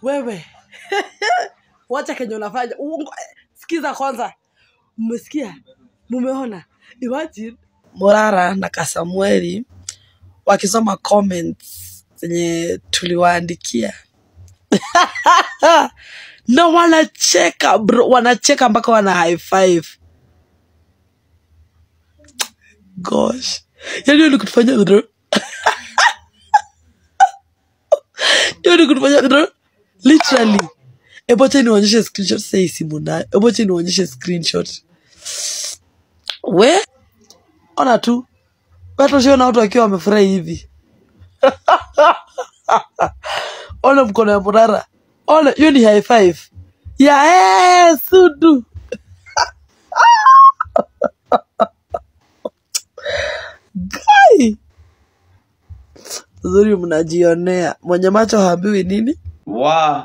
Wewe. Wacha kenye unafanya. Sikiza kwanza. Mmesikia? Mumeona? Imagine Morara na Kasamweli wakisoma comments zenye tuliwaandikia. No, wanacheka bro, wanacheka mpaka wana high five. Gosh. Yaani ni kutufanya bro. Yaani kutufanya bro. Literally. Ebote nionyeshe screenshot say simu nayo. Ebote nionyeshe screenshot. We ona tu. Watu sio na watu wakiwa wamefurahi hivi. Ona mkono ya Morara. Ona hiyo ni high five. Ya sudu. Gai. Zuri mnajionea. Mwenye macho haambiwi nini?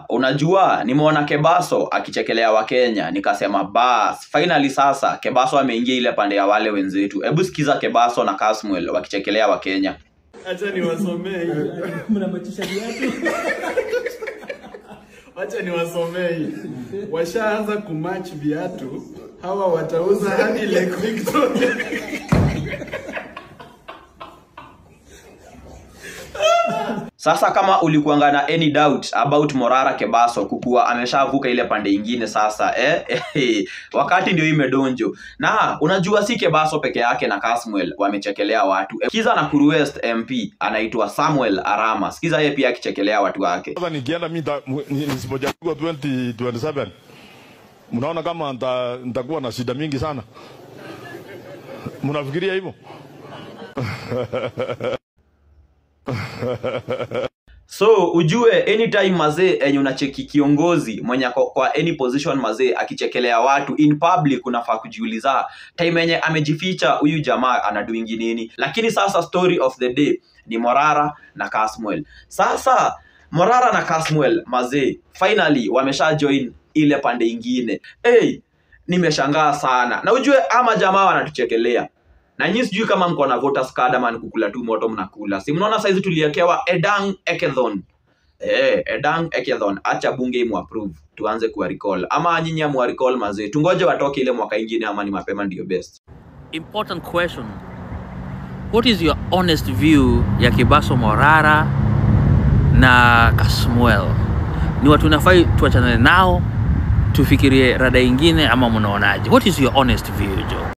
Unajua nimeona Kebaso akichekelea Wakenya, nikasema bas, finally sasa Kebaso ameingia ile pande ya wale wenzetu. Hebu sikiza Kebaso na Kasmuel wakichekelea Wakenya. Acha niwasomee. Mnamatisha viatu. Acha niwasomee. Washaanza kumatch viatu, hawa watauza hadi Lake Victoria. Sasa kama ulikuanga na any doubt about Morara Kebaso kukuwa ameshavuka ile pande ingine sasa wakati ndio imedonjo. Na unajua si Kebaso peke yake na Kasmuel wamechekelea watu. Sikiza Nakuru West MP anaitwa Samuel Arama. Sikiza yeye pia akichekelea watu wake. Sasa nikienda mimi nisipojachukua 2027 mnaona kama nitakuwa na shida mingi sana. Mnafikiria hivyo? So ujue anytime mazee enye unacheki kiongozi mwenye kwa any position mazee akichekelea watu in public, unafaa kujiuliza time yenye amejificha huyu jamaa anadoingi nini. Lakini sasa story of the day ni Morara na Kasmuel. Sasa Morara na Kasmuel mazee finally wamesha join ile pande ingine. Nimeshangaa sana. Na ujue ama jamaa wanatuchekelea. Na nyinyi sijui kama mko na voters card ama nikukula tu moto mnakula. Si mnaona saizi tuliekewa Edang Ekethon. Edang Ekethon. Acha bunge imu approve. Tuanze kuwa recall. Ama nyinyi amu recall mazee. Tungoje watoke ile mwaka ingine ama ni mapema ndio best. Important question. What is your honest view ya Kebaso Morara na Kasmuel? Ni watu nafai tuachane nao tufikirie rada ingine ama mnaonaje? What is your honest view, Joe?